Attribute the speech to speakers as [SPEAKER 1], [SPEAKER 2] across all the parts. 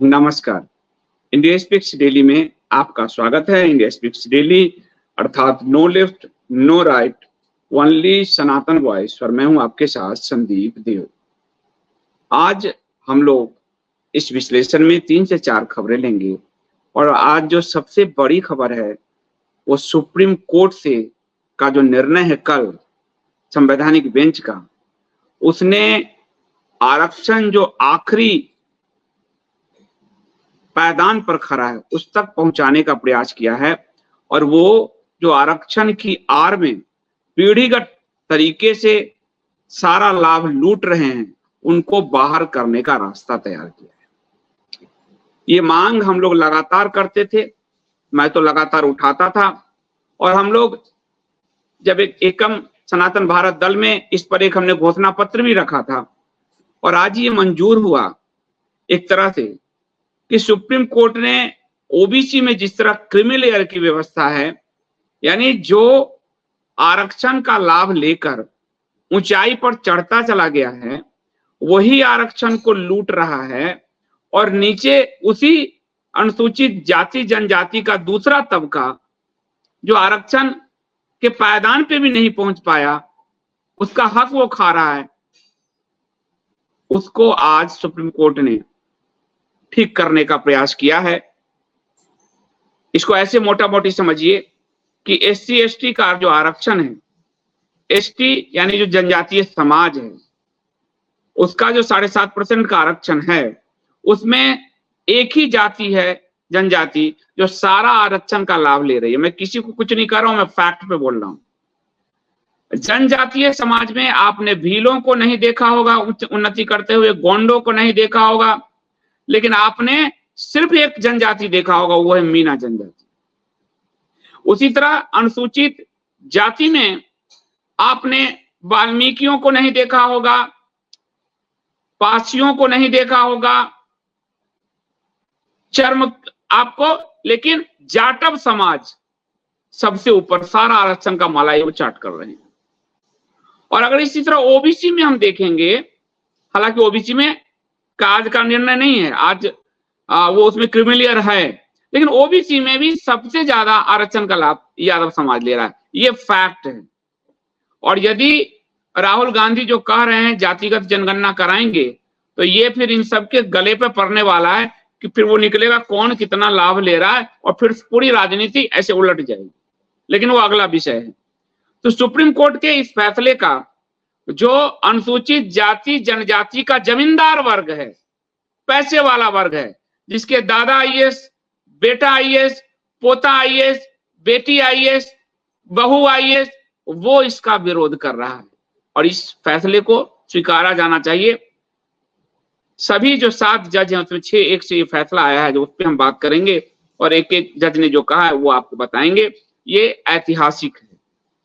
[SPEAKER 1] नमस्कार। India speaks daily में आपका स्वागत है। इंडिया स्पीक्स डेली अर्थात no left no right, only Sanatan voice, और मैं हूं आपके साथ संदीप देव। आज हम लोग इस विश्लेषण में 3 से 4 खबरें लेंगे और आज जो सबसे बड़ी खबर है वो सुप्रीम कोर्ट से का जो निर्णय है कल संवैधानिक बेंच का, उसने आरक्षण जो आखिरी पायदान पर खड़ा है उस तक पहुंचाने का प्रयास किया है और वो जो आरक्षण की आड़ में पीढ़ीगत तरीके से सारा लाभ लूट रहे हैं उनको बाहर करने का रास्ता तैयार किया है। ये मांग हम लोग लगातार करते थे, मैं तो लगातार उठाता था और हम लोग जब एक एकम सनातन भारत दल में इस पर एक हमने घोषणा पत्र भी रखा था और आज ये मंजूर हुआ एक तरह से कि सुप्रीम कोर्ट ने ओबीसी में जिस तरह क्रीमी लेयर की व्यवस्था है, यानी जो आरक्षण का लाभ लेकर ऊंचाई पर चढ़ता चला गया है वही आरक्षण को लूट रहा है और नीचे उसी अनुसूचित जाति जनजाति का दूसरा तबका जो आरक्षण के पायदान पे भी नहीं पहुंच पाया, उसका हक वो खा रहा है। उसको आज सुप्रीम कोर्ट ने ठीक करने का प्रयास किया है। इसको ऐसे मोटा मोटी समझिए कि एससी एसटी का जो आरक्षण है, एसटी यानी जो जनजातीय समाज है, उसका जो 7.5% का आरक्षण है उसमें एक ही जाति है जनजाति जो सारा आरक्षण का लाभ ले रही है। मैं किसी को कुछ नहीं कर रहा हूं, मैं फैक्ट पे बोल रहा हूं। जनजातीय समाज में आपने भीलों को नहीं देखा होगा उन्नति करते हुए, गोंडों को नहीं देखा होगा, लेकिन आपने सिर्फ एक जनजाति देखा होगा, वो है मीना जनजाति। उसी तरह अनुसूचित जाति में आपने वाल्मीकियों को नहीं देखा होगा, पासियों को नहीं देखा होगा, चर्म आपको, लेकिन जाटव समाज सबसे ऊपर सारा आरक्षण का माला वो चाट कर रहे हैं। और अगर इसी तरह ओबीसी में हम देखेंगे, हालांकि ओबीसी में आज का निर्णय नहीं है, आज वो उसमें क्रिमिलियर है, लेकिन ओबीसी में भी सबसे ज्यादा आरक्षण का लाभ यादव समाज ले रहा है, ये फैक्ट है। और यदि राहुल गांधी जो कह रहे हैं जातिगत जनगणना कराएंगे, तो ये फिर इन सबके गले पे पड़ने वाला है कि फिर वो निकलेगा कौन कितना लाभ ले रहा है और फिर पूरी राजनीति ऐसे उलट जाएगी, लेकिन वो अगला विषय है। तो सुप्रीम कोर्ट के इस फैसले का जो अनुसूचित जाति जनजाति का जमींदार वर्ग है, पैसे वाला वर्ग है, जिसके दादा आईएएस, बेटा आईएएस, पोता आईएएस, बेटी आईएएस, बहू आईएएस, वो इसका विरोध कर रहा है और इस फैसले को स्वीकारा जाना चाहिए। सभी जो 7 जज हैं उसमें 6 एक से ये फैसला आया है जो उस पर हम बात करेंगे और एक एक जज ने जो कहा है वो आपको बताएंगे। ये ऐतिहासिक है,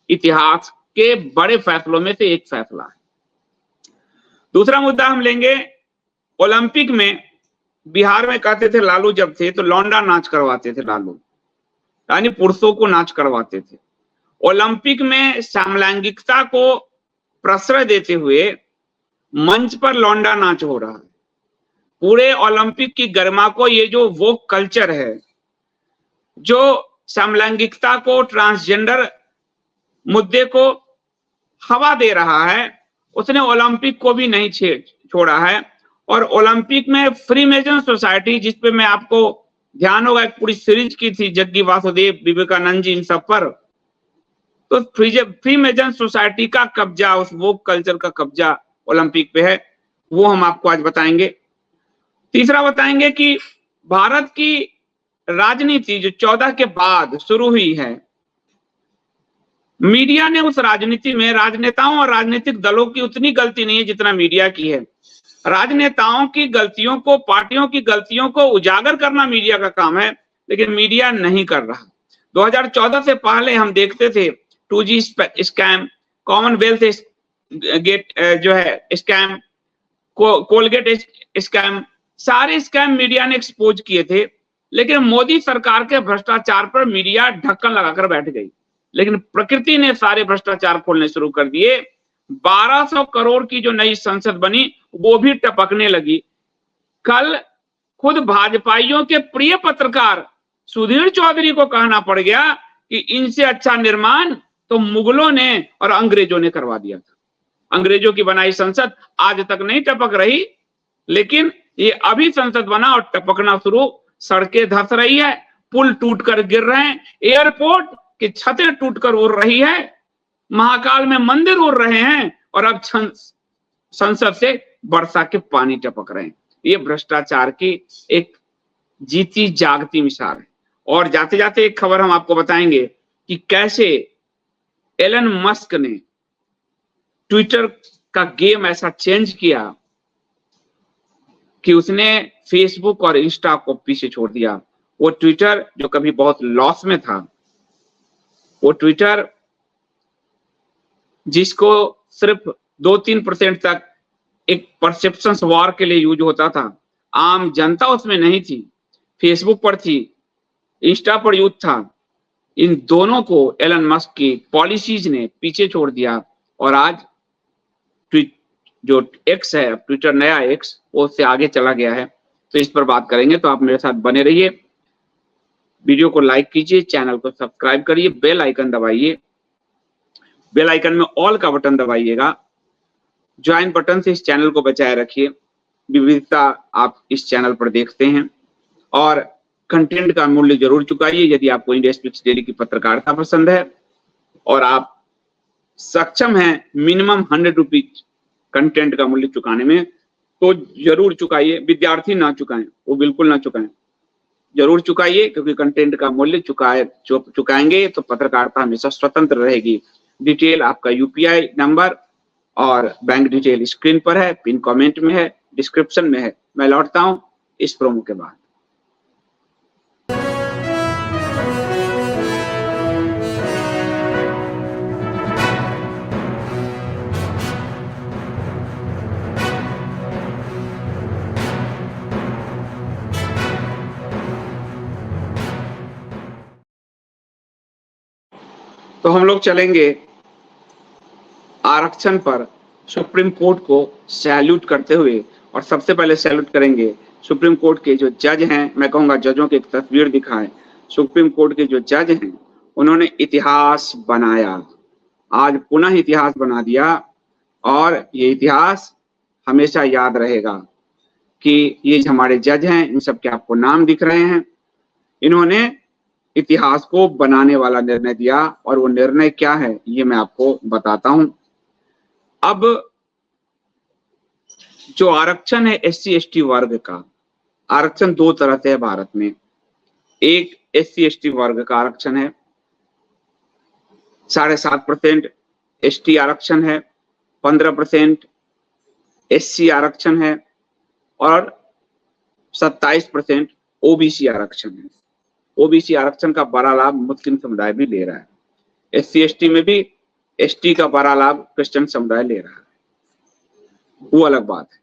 [SPEAKER 1] इतिहास के बड़े फैसलों में से एक फैसला है। दूसरा मुद्दा हम लेंगे, ओलंपिक में बिहार में कहते थे लालू जब थे तो लौंडा नाच करवाते थे, लालू यानी पुरुषों को नाच करवाते थे। ओलंपिक में समलैंगिकता को प्रश्रय देते हुए मंच पर लौंडा नाच हो रहा है। पूरे ओलंपिक की गरिमा को ये जो वोक कल्चर है, जो समलैंगिकता को, ट्रांसजेंडर मुद्दे को हवा दे रहा है, उसने ओलंपिक को भी नहीं छोड़ा है। और ओलंपिक में फ्रीमेजन सोसाइटी, जिसपे मैं आपको ध्यान होगा एक पूरी सीरीज की थी, जग्गी वासुदेव, विवेकानंद जी, इन सब पर, तो फ्रीमेजन सोसाइटी का कब्जा, उस वोक कल्चर का कब्जा ओलंपिक पे है, वो हम आपको आज बताएंगे। तीसरा बताएंगे कि भारत की राजनीति जो 14 के बाद शुरू हुई है, मीडिया ने उस राजनीति में राजनेताओं और राजनीतिक दलों की उतनी गलती नहीं है जितना मीडिया की है। राजनेताओं की गलतियों को, पार्टियों की गलतियों को उजागर करना मीडिया का काम है, लेकिन मीडिया नहीं कर रहा। 2014 से पहले हम देखते थे 2G स्कैम, कॉमनवेल्थ गेट जो है स्कैम, कोलगेट स्कैम, सारे स्कैम मीडिया ने एक्सपोज किए थे, लेकिन मोदी सरकार के भ्रष्टाचार पर मीडिया ढक्कन लगाकर बैठ गई। लेकिन प्रकृति ने सारे भ्रष्टाचार खोलने शुरू कर दिए। 1200 करोड़ की जो नई संसद बनी वो भी टपकने लगी। कल खुद भाजपाइयों के प्रिय पत्रकार सुधीर चौधरी को कहना पड़ गया कि इनसे अच्छा निर्माण तो मुगलों ने और अंग्रेजों ने करवा दिया था। अंग्रेजों की बनाई संसद आज तक नहीं टपक रही, लेकिन ये अभी संसद बना और टपकना शुरू। सड़कें धंस रही है, पुल टूटकर गिर रहे हैं, एयरपोर्ट की छतें टूटकर उड़ रही है, महाकाल में मंदिर उड़ रहे हैं और अब संसद से वर्षा के पानी टपक रहे हैं। ये भ्रष्टाचार की एक जीती जागती मिसाल है। और जाते जाते एक खबर हम आपको बताएंगे कि कैसे एलन मस्क ने ट्विटर का गेम ऐसा चेंज किया कि उसने फेसबुक और इंस्टा को पीछे छोड़ दिया। वो ट्विटर जो कभी बहुत लॉस में था, वो ट्विटर जिसको सिर्फ 2-3% तक एक परसेप्शंस वॉर के लिए यूज होता था, आम जनता उसमें नहीं थी, फेसबुक पर थी, इंस्टा पर यूज था। इन दोनों को एलन मस्क की पॉलिसीज ने पीछे छोड़ दिया और आज जो एक्स है, ट्विटर नया एक्स, वो उससे आगे चला गया है। तो इस पर बात करेंगे, तो आप मेरे साथ बने रहिए। वीडियो को लाइक कीजिए, चैनल को सब्सक्राइब करिए, बेल आइकन दबाइए, बेल आइकन में ऑल का बटन दबाइएगा, ज्वाइन बटन से इस चैनल को बचाए रखिए। विविधता आप इस चैनल पर देखते हैं और कंटेंट का मूल्य जरूर चुकाइए। यदि आपको इंडिया स्पीक्स डेली की पत्रकारिता पसंद है और आप सक्षम हैं मिनिमम 100 रुपीज कंटेंट का मूल्य चुकाने में, तो जरूर चुकाइए। विद्यार्थी ना चुकाएं, वो बिल्कुल ना चुकाएं, जरूर चुकाइए, क्योंकि कंटेंट का मूल्य चुकाएंगे तो पत्रकारिता हमेशा स्वतंत्र रहेगी। डिटेल आपका यूपीआई नंबर और बैंक डिटेल स्क्रीन पर है, पिन कमेंट में है, डिस्क्रिप्शन में है। मैं लौटता हूं इस प्रोमो के बाद। तो हम लोग चलेंगे आरक्षण पर सुप्रीम कोर्ट को सैल्यूट करते हुए, और सबसे पहले सैल्यूट करेंगे सुप्रीम कोर्ट के जो जज हैं। मैं कहूंगा जजों की एक तस्वीर दिखाएं। सुप्रीम कोर्ट के जो जज हैं, उन्होंने इतिहास बनाया, आज पुनः इतिहास बना दिया, और ये इतिहास हमेशा याद रहेगा कि ये हमारे जज हैं। इन सब के आपको नाम दिख रहे हैं। इन्होंने इतिहास को बनाने वाला निर्णय दिया, और वो निर्णय क्या है ये मैं आपको बताता हूं। अब जो आरक्षण है एससी एसटी वर्ग का, आरक्षण दो तरह से है भारत में। एक एससी एसटी वर्ग का आरक्षण है, 7.5% एसटी आरक्षण है, 15% एससी आरक्षण है, और 27% ओबीसी आरक्षण है। ओबीसी आरक्षण का बड़ा लाभ मुस्लिम समुदाय भी ले रहा है। एससी एसटी में भी एसटी का बड़ा लाभ क्रिश्चियन समुदाय ले रहा है, वो अलग बात है।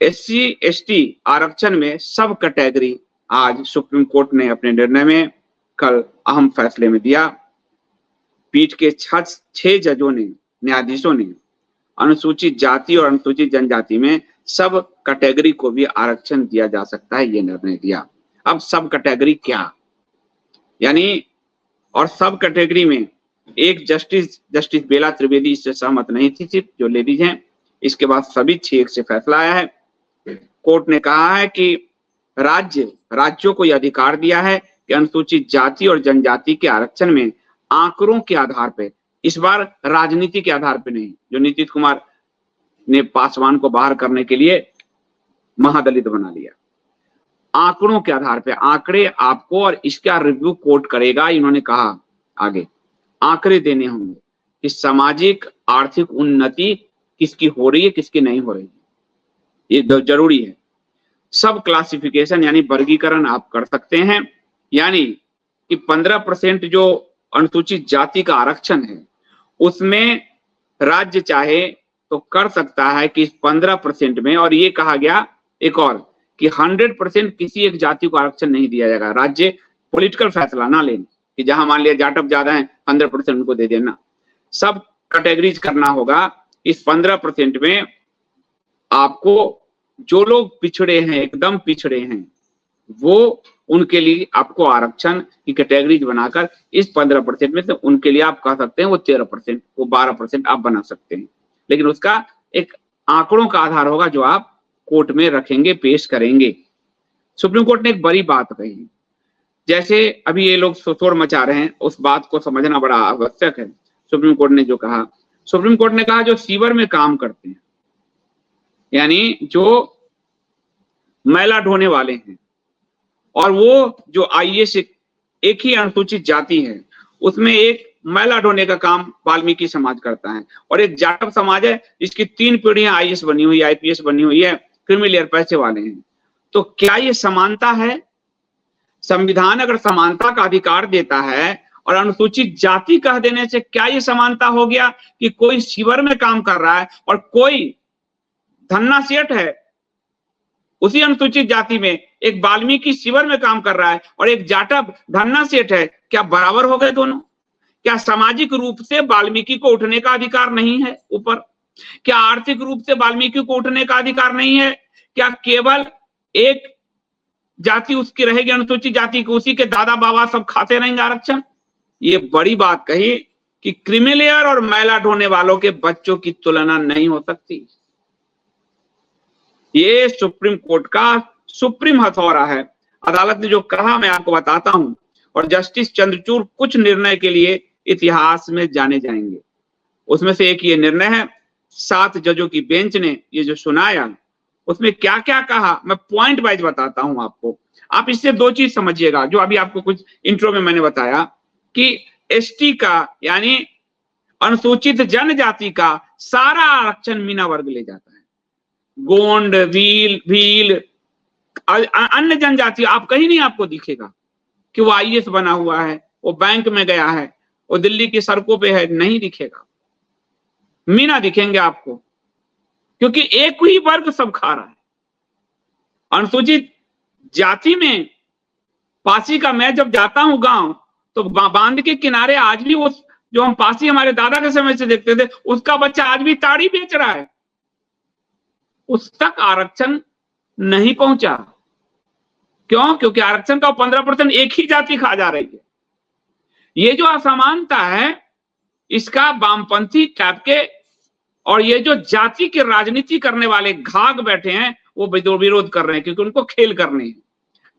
[SPEAKER 1] एससी एसटी आरक्षण में सब कैटेगरी आज सुप्रीम कोर्ट ने अपने निर्णय में कल अहम फैसले में दिया। पीठ के 6 जजों ने, न्यायाधीशों ने अनुसूचित जाति और अनुसूचित जनजाति में सब कैटेगरी को भी आरक्षण दिया जा सकता है, ये निर्णय दिया। अब सब कैटेगरी क्या, यानी, और सब कैटेगरी में एक जस्टिस बेला त्रिवेदी इससे सहमत नहीं थी, सिर्फ जो लेडीज हैं। इसके बाद सभी 6 से फैसला आया है। कोर्ट ने कहा है कि राज्यों को यह अधिकार दिया है कि अनुसूचित जाति और जनजाति के आरक्षण में आंकड़ों के आधार पर, इस बार राजनीति के आधार पर नहीं, जो नीतीश कुमार ने पासवान को बाहर करने के लिए महादलित बना लिया, आंकड़ों के आधार पे, आंकड़े आपको, और इसका रिव्यू कोर्ट करेगा। इन्होंने कहा आगे आंकड़े देने होंगे कि सामाजिक आर्थिक उन्नति किसकी हो रही है, किसकी नहीं हो रही है, ये जरूरी है। सब क्लासिफिकेशन यानी वर्गीकरण आप कर सकते हैं, यानी कि 15% जो अनुसूचित जाति का आरक्षण है उसमें राज्य चाहे तो कर सकता है कि 15% में, और ये कहा गया एक और कि 100% किसी एक जाति को आरक्षण नहीं दिया जाएगा। राज्य पॉलिटिकल फैसला ना लें कि जहां मान लिया जाटव ज्यादा है 100% उनको दे देना, सब कैटेगरीज करना होगा। इस 15% में आपको जो लोग पिछड़े हैं, एकदम पिछड़े हैं, वो उनके लिए आपको आरक्षण की कैटेगरीज बनाकर इस 15% में से उनके लिए आप कह सकते हैं वो 13%, वो 12% आप बना सकते हैं। लेकिन उसका एक आंकड़ों का आधार होगा जो आप कोर्ट में रखेंगे, पेश करेंगे। सुप्रीम कोर्ट ने एक बड़ी बात कही, जैसे अभी ये लोग शोर मचा रहे हैं, उस बात को समझना बड़ा आवश्यक है। सुप्रीम कोर्ट ने जो कहा, सुप्रीम कोर्ट ने कहा जो सीवर में काम करते हैं, यानी जो मैला ढोने वाले हैं, और वो जो आईएएस एक ही अनुसूचित जाति है, उसमें एक मैला ढोने का काम वाल्मीकि समाज करता है, और एक जाटव समाज है जिसकी 3 पीढ़ियां आईएएस बनी हुई, आईपीएस बनी हुई है, क्रिमिलियर पैसे वाले हैं। तो क्या ये समानता है? संविधान अगर समानता का अधिकार देता है और अनुसूचित जाति कह देने से क्या ये समानता हो गया कि कोई सीवर में काम कर रहा है और कोई धन्ना सेठ है उसी अनुसूचित जाति में, एक वाल्मीकि सीवर में काम कर रहा है और एक जाटव धन्ना सेठ है, क्या बराबर हो गए दोनों? क्या सामाजिक रूप से वाल्मीकि को उठने का अधिकार नहीं है ऊपर? क्या आर्थिक रूप से वाल्मीकि को उठने का अधिकार नहीं है? क्या केवल एक जाति उसकी रहेगी अनुसूचित जाति को, उसी के दादा बाबा सब खाते रहेंगे आरक्षण? ये बड़ी बात कही कि क्रिमिलेयर और मैला ढोने वालों के बच्चों की तुलना नहीं हो सकती। ये सुप्रीम कोर्ट का सुप्रीम हथौड़ा है। अदालत ने जो कहा मैं आपको बताता हूं, और जस्टिस चंद्रचूड़ कुछ निर्णय के लिए इतिहास में जाने जाएंगे। उसमें से एक ये निर्णय है, 7 जजों की बेंच ने ये जो सुनाया, उसमें क्या क्या कहा मैं पॉइंट वाइज बताता हूं आपको। आप इससे 2 चीज समझिएगा, जो अभी आपको कुछ इंट्रो में मैंने बताया कि एसटी का यानी अनुसूचित जनजाति का सारा आरक्षण मीना वर्ग ले जाता है। गोंड, भील, अन्य जनजाति आप कहीं नहीं आपको दिखेगा कि वो आईएएस बना हुआ है, वो बैंक में गया है, वो दिल्ली की सड़कों पे है, नहीं दिखेगा। मीना दिखेंगे आपको, क्योंकि एक ही वर्ग सब खा रहा है। अनुसूचित जाति में पासी का मैं जब जाता हूं गांव, तो बांध के किनारे आज भी वो जो हम पासी हमारे दादा के समय से देखते थे, उसका बच्चा आज भी ताड़ी बेच रहा है। उस तक आरक्षण नहीं पहुंचा। क्यों? क्योंकि आरक्षण का 15% एक ही जाति खा जा रही है। ये जो असमानता है, इसका वामपंथी टाइप के और ये जो जाति की राजनीति करने वाले घाघ बैठे हैं, वो विरोध कर रहे हैं, क्योंकि उनको खेल करने हैं।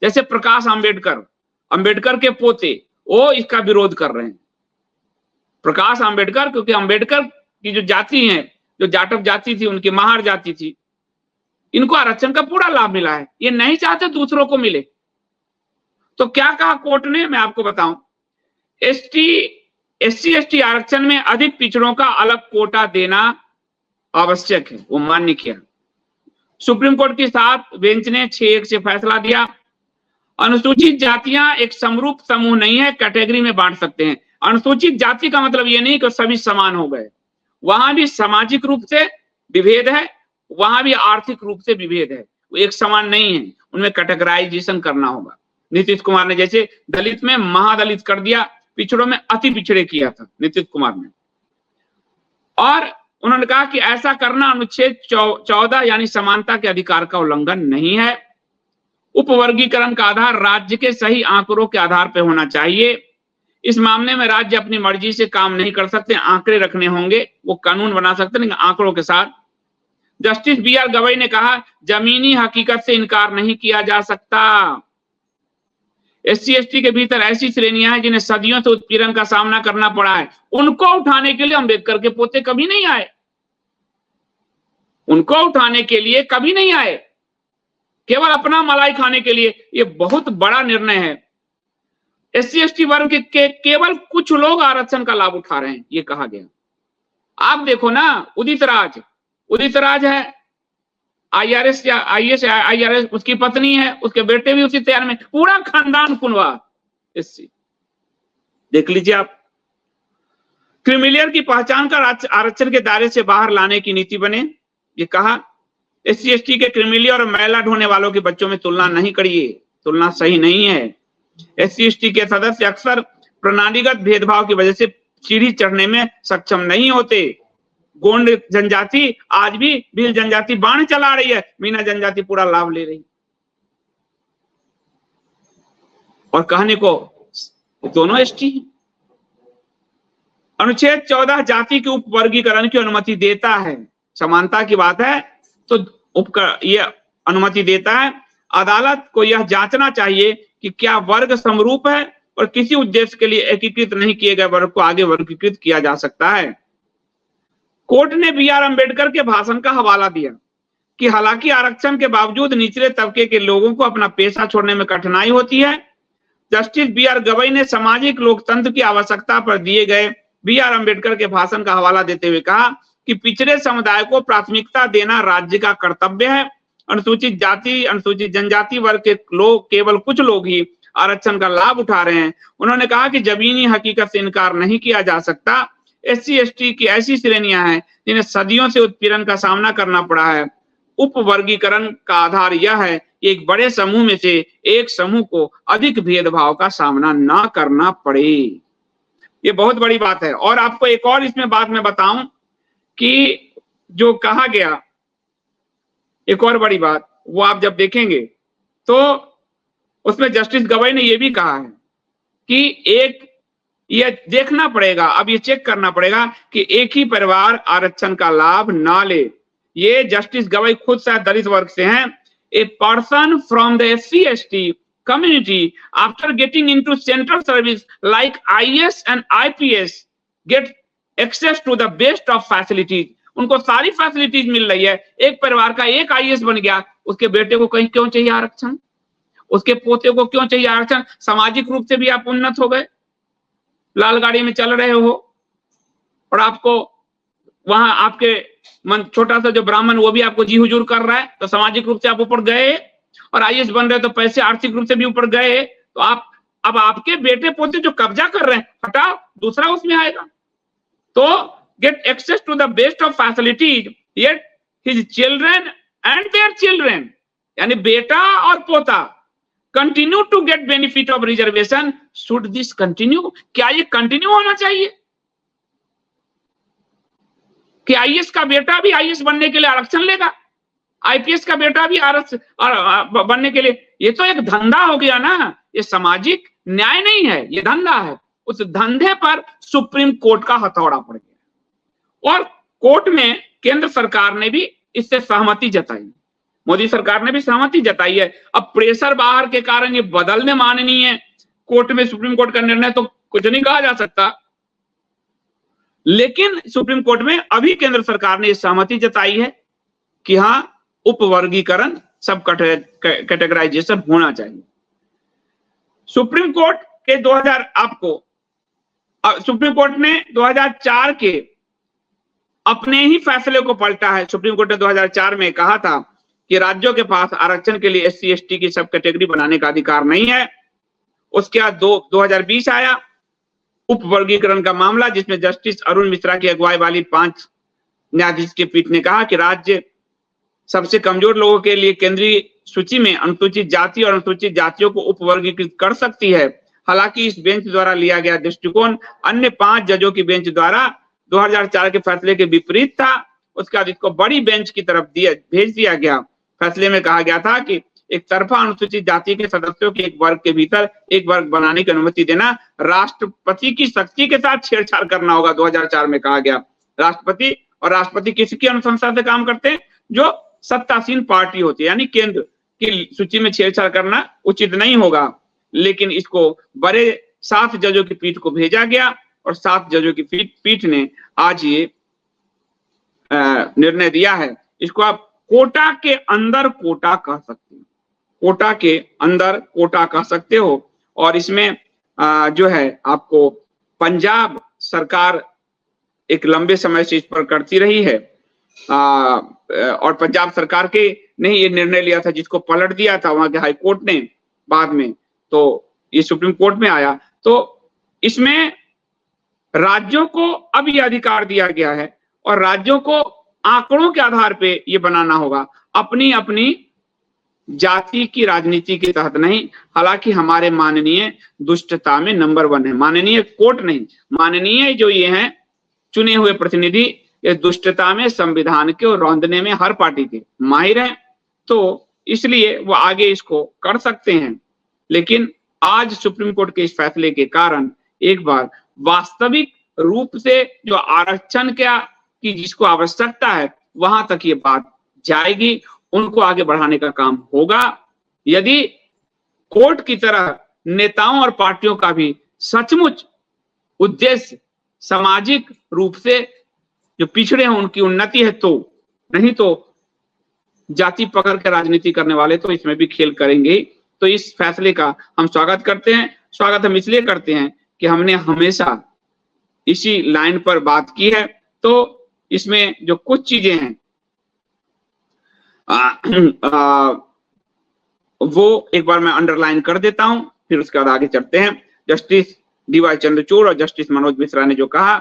[SPEAKER 1] जैसे प्रकाश अंबेडकर के पोते, वो इसका विरोध कर रहे हैं। प्रकाश अंबेडकर, क्योंकि अंबेडकर की जो जाति है, जो जाटव जाति थी, उनकी महार जाति थी, इनको आरक्षण का पूरा लाभ मिला है। ये नहीं चाहते दूसरों को मिले। तो क्या कहा कोर्ट ने, मैं आपको बताऊं। एससी एसटी आरक्षण में अधिक पिछड़ों का अलग कोटा देना आवश्यक है, वो मान्य किया। सुप्रीम कोर्ट की 7 बेंच ने 6-1 से फैसला दिया। अनुसूचित जातियां एक समरूप समूह नहीं है, कैटेगरी में बांट सकते हैं। अनुसूचित जाति का मतलब ये नहीं कि सभी समान हो गए, वहां भी सामाजिक रूप से विभेद है, वहां भी आर्थिक रूप से विभेद है, वो एक समान नहीं है, उनमें कैटेगराइजेशन करना होगा। नीतीश कुमार ने जैसे दलित में महादलित कर दिया, पिछड़ों में अति पिछड़े किया था नीतीश कुमार ने, और उन्होंने कहा कि ऐसा करना अनुच्छेद 14 यानी समानता के अधिकार का उल्लंघन नहीं है। उपवर्गीकरण का आधार राज्य के सही आंकड़ों के आधार पर होना चाहिए। इस मामले में राज्य अपनी मर्जी से काम नहीं कर सकते, आंकड़े रखने होंगे, वो कानून बना सकते हैं आंकड़ों के साथ। जस्टिस बीआर गवई ने कहा जमीनी हकीकत से इनकार नहीं किया जा सकता। एससी एसटी के भीतर ऐसी श्रेणियां हैं जिन्हें सदियों से उत्पीड़न का सामना करना पड़ा है, उनको उठाने के लिए अंबेडकर के पोते कभी नहीं आए, उनको उठाने के लिए कभी नहीं आए, केवल अपना मलाई खाने के लिए। ये बहुत बड़ा निर्णय है। एससी एसटी वर्ग के केवल कुछ लोग आरक्षण का लाभ उठा रहे हैं, ये कहा गया। आप देखो ना, उदित राज है, आईआरएस या आईआरएस उसकी पत्नी है, उसके बेटे भी उसी तैयार में, पूरा खानदान कुनवा एससी। देख लीजिए आप। क्रिमिलियर की पहचान कर आरक्षण के दायरे से बाहर लाने की नीति बने, ये कहा। एससी एसटी के क्रिमिलियर और मैला ढोने वालों के बच्चों में तुलना नहीं करिए, तुलना सही नहीं है। एससी एसटी के सदस्य अक्सर प्रणालीगत भेदभाव की वजह से सीढ़ी चढ़ने में सक्षम नहीं होते। गोंड जनजाति आज भी भील जनजाति बाण चला रही है, मीना जनजाति पूरा लाभ ले रही। और कहने को दोनों एसटी हैं। अनुच्छेद 14 जाति के उपवर्गीकरण की अनुमति देता है। समानता की बात है तो ये अनुमति देता है। अदालत को यह जांचना चाहिए कि क्या वर्ग समरूप है और किसी उद्देश्य के लिए एकीकृत नहीं किए गए वर्ग को आगे वर्गीकृत किया जा सकता है। कोर्ट ने बी.आर. अम्बेडकर के भाषण का हवाला दिया कि हालांकि आरक्षण के बावजूद निचले तबके के लोगों को अपना पेशा छोड़ने में कठिनाई होती है, जस्टिस बी.आर. गवई ने सामाजिक लोकतंत्र की आवश्यकता पर दिए गए बी.आर. अम्बेडकर के भाषण का हवाला देते हुए कहा कि पिछड़े समुदाय को प्राथमिकता देना राज्य का कर्तव्य है। अनुसूचित जाति, अनुसूचित जनजाति वर्ग के लोग, केवल कुछ लोग ही आरक्षण का लाभ उठा रहे हैं। उन्होंने कहा कि जमीनी हकीकत से इनकार नहीं किया जा सकता। एससी एसटी की ऐसी श्रेणियां हैं जिन्हें सदियों से उत्पीड़न का सामना करना पड़ा है। उपवर्गीकरण का आधार यह है कि एक बड़े समूह में से एक समूह को अधिक भेदभाव का सामना ना करना पड़े। ये बहुत बड़ी बात है। और आपको एक और इसमें बात मैं बताऊं कि जो कहा गया, एक और बड़ी बात, वो आप जब देखेंगे तो उसमें जस्टिस गवई ने ये भी कहा है कि एक ये देखना पड़ेगा, अब ये चेक करना पड़ेगा कि एक ही परिवार आरक्षण का लाभ ना ले। ये जस्टिस गवई खुद शायद दलित वर्ग से हैं। A person from the SC ST community after getting into central service like IAS and IPS get access to the best of facilities। उनको सारी फैसिलिटीज मिल रही है। एक परिवार का एक IAS बन गया, उसके बेटे को कहीं क्यों चाहिए आरक्षण? उसके पोते को क्यों चाहिए आरक्षण? सामाजिक रूप से भी आप उन्नत हो गए, लाल गाड़ी में चल रहे हो और आपको वहां आपके मन छोटा सा जो ब्राह्मण वो भी आपको जी हुजूर कर रहा है, तो सामाजिक रूप से आप ऊपर गए। और IAS बन रहे तो पैसे आर्थिक रूप से भी ऊपर गए। तो आप अब आपके बेटे पोते जो कब्जा कर रहे हैं हटाओ, दूसरा उसमें आएगा। तो get access to the best of facilities yet his children and their children, यानी बेटा और पोता continue to get benefit of reservation. Should this continue? क्या ये कंटिन्यू होना चाहिए कि IAS का बेटा भी IAS बनने के लिए आरक्षण लेगा, IPS का बेटा भी आरक्षण बनने के लिए? ये तो एक धंधा हो गया ना। ये सामाजिक न्याय नहीं है, ये धंधा है। उस धंधे पर सुप्रीम कोर्ट का हथौड़ा पड़ गया और कोर्ट में केंद्र सरकार ने भी इससे सहमति जताई, मोदी सरकार ने भी सहमति जताई है। अब प्रेशर बाहर के कारण ये बदलने माननीय है कोर्ट में, सुप्रीम कोर्ट का निर्णय तो कुछ नहीं कहा जा सकता, लेकिन सुप्रीम कोर्ट में अभी केंद्र सरकार ने सहमति जताई है कि हाँ, उपवर्गीकरण, सब कैटेगराइजेशन होना चाहिए। सुप्रीम कोर्ट के 2000 आपको सुप्रीम कोर्ट ने 2004 के अपने ही फैसले को पलटा है। सुप्रीम कोर्ट ने 2004 में कहा था कि राज्यों के पास आरक्षण के लिए एससी एसटी की सब कैटेगरी बनाने का अधिकार नहीं है। उसके बाद 2020 आया उपवर्गीकरण का मामला, जिसमें जस्टिस अरुण मिश्रा की अगुवाई वाली 5 न्यायाधीश की पीठ ने कहा कि राज्य सबसे कमजोर लोगों के लिए केंद्रीय सूची में अनुसूचित जाति और अनुसूचित जातियों को उपवर्गीकृत कर सकती है। हालांकि इस बेंच द्वारा लिया गया दृष्टिकोण अन्य 5 जजों की बेंच द्वारा 2004 के फैसले के विपरीत था। उसके बाद इसको बड़ी बेंच की तरफ भेज दिया गया। फैसले में कहा गया था कि एक तरफा अनुसूचित जाति के सदस्यों के एक वर्ग के भीतर एक वर्ग बनाने की अनुमति देना राष्ट्रपति की शक्ति के साथ छेड़छाड़ करना होगा। 2004 में कहा गया राष्ट्रपति, और राष्ट्रपति किसकी अनुशंसा से काम करते हैं? जो सत्तासीन पार्टी होती है, यानी केंद्र की सूची में छेड़छाड़ करना उचित नहीं होगा। लेकिन इसको बड़े 7 जजों की पीठ को भेजा गया और 7 जजों की पीठ ने आज ये निर्णय दिया है। इसको आप कोटा के अंदर कोटा कह सकते हो, कोटा के अंदर कोटा कह सकते हो। और इसमें जो है आपको पंजाब सरकार एक लंबे समय से इस पर करती रही है, और पंजाब सरकार के ने ये निर्णय लिया था, जिसको पलट दिया था वहां के हाई कोर्ट ने बाद में, तो ये सुप्रीम कोर्ट में आया। तो इसमें राज्यों को अब ये अधिकार दिया गया है और राज्यों को आंकड़ों के आधार पे ये बनाना होगा, अपनी अपनी जाति की राजनीति के तहत नहीं। हालांकि हमारे माननीय दुष्टता में नंबर 1 है, माननीय कोर्ट नहीं, माननीय जो ये हैं चुने हुए प्रतिनिधि इस दुष्टता में, संविधान के और रौंदने में हर पार्टी के माहिर हैं, तो इसलिए वो आगे इसको कर सकते हैं। लेकिन आज सुप्रीम कोर्ट के इस फैसले के कारण एक बार वास्तविक रूप से जो आरक्षण की जिसको आवश्यकता है वहां तक ये बात जाएगी, उनको आगे बढ़ाने का काम होगा। यदि कोर्ट की तरह नेताओं और पार्टियों का भी सचमुच उद्देश्य सामाजिक रूप से जो पिछड़े हैं उनकी उन्नति है, तो नहीं तो जाति पकड़ के राजनीति करने वाले तो इसमें भी खेल करेंगे ही। तो इस फैसले का हम स्वागत करते हैं। स्वागत हम इसलिए करते हैं कि हमने हमेशा इसी लाइन पर बात की है। तो इसमें जो कुछ चीजें हैं वो एक बार मैं अंडरलाइन कर देता हूं, फिर उसके बाद आगे चलते हैं। जस्टिस डीवाई चंद्रचूड़ और जस्टिस मनोज मिश्रा ने जो कहा,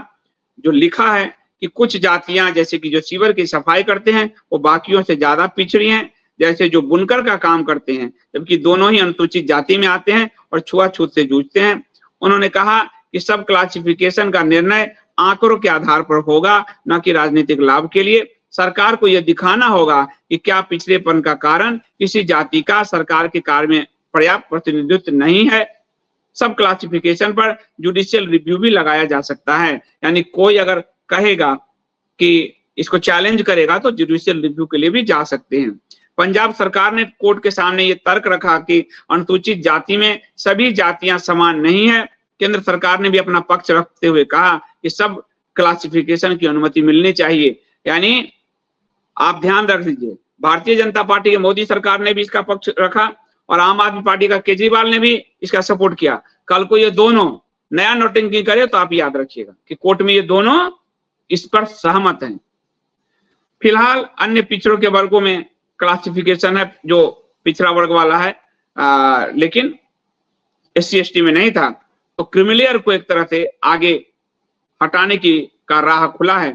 [SPEAKER 1] जो लिखा है कि कुछ जातियां जैसे कि जो सीवर की सफाई करते हैं वो बाकियों से ज्यादा पिछड़ी हैं, जैसे जो बुनकर का काम करते हैं, जबकि दोनों ही अनुसूचित जाति में आते हैं और छुआछूत से जूझते हैं। उन्होंने कहा कि सब क्लासिफिकेशन का निर्णय आंकड़ों के आधार पर होगा, न कि राजनीतिक लाभ के लिए। सरकार को यह दिखाना होगा कि क्या पिछड़ेपन का कारण किसी जाति का सरकार के कार्य में पर्याप्त प्रतिनिधित्व नहीं है। सब क्लासिफिकेशन पर जुडिशियल रिव्यू भी लगाया जा सकता है, यानी कोई अगर कहेगा कि इसको चैलेंज करेगा तो जुडिशियल रिव्यू के लिए भी जा सकते हैं। पंजाब सरकार ने कोर्ट के सामने ये तर्क रखा कि अनुसूचित जाति में सभी जातियां समान नहीं है। केंद्र सरकार ने भी अपना पक्ष रखते हुए कहा कि सब क्लासिफिकेशन की अनुमति मिलनी चाहिए। यानी आप ध्यान रख लीजिए, भारतीय जनता पार्टी की मोदी सरकार ने भी इसका पक्ष रखा और आम आदमी पार्टी का केजरीवाल ने भी इसका सपोर्ट किया। कल को ये दोनों नया नोटिंग करे तो आप याद रखिएगा कि कोर्ट में ये दोनों इस पर सहमत हैं। फिलहाल अन्य पिछड़ों के वर्गों में क्लासिफिकेशन है जो पिछड़ा वर्ग वाला है, लेकिन SC ST में नहीं था, तो क्रिमिलियर को एक तरह से आगे हटाने का राह खुला है।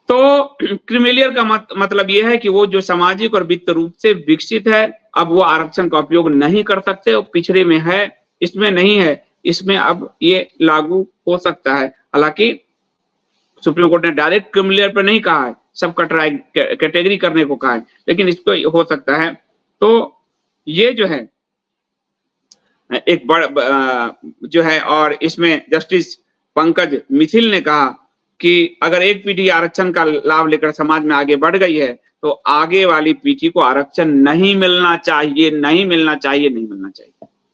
[SPEAKER 1] तो क्रिमिलियर का मतलब यह है कि वो जो सामाजिक और वित्त रूप से विकसित है, अब वो आरक्षण का उपयोग नहीं कर सकते, वो पिछड़े में है, इसमें नहीं है, इसमें अब ये लागू हो सकता है। हालांकि सुप्रीम कोर्ट ने डायरेक्ट क्रिमिलियर पर नहीं कहा है, सब कैटेगरी करने को कहा है, लेकिन इसको हो सकता है। तो ये जो है एक बड़ा जो है, और इसमें जस्टिस पंकज मिथिल ने कहा कि अगर एक पीढ़ी आरक्षण का लाभ लेकर समाज में आगे बढ़ गई है तो आगे वाली पीढ़ी को आरक्षण नहीं मिलना चाहिए, नहीं मिलना चाहिए, नहीं मिलना चाहिए।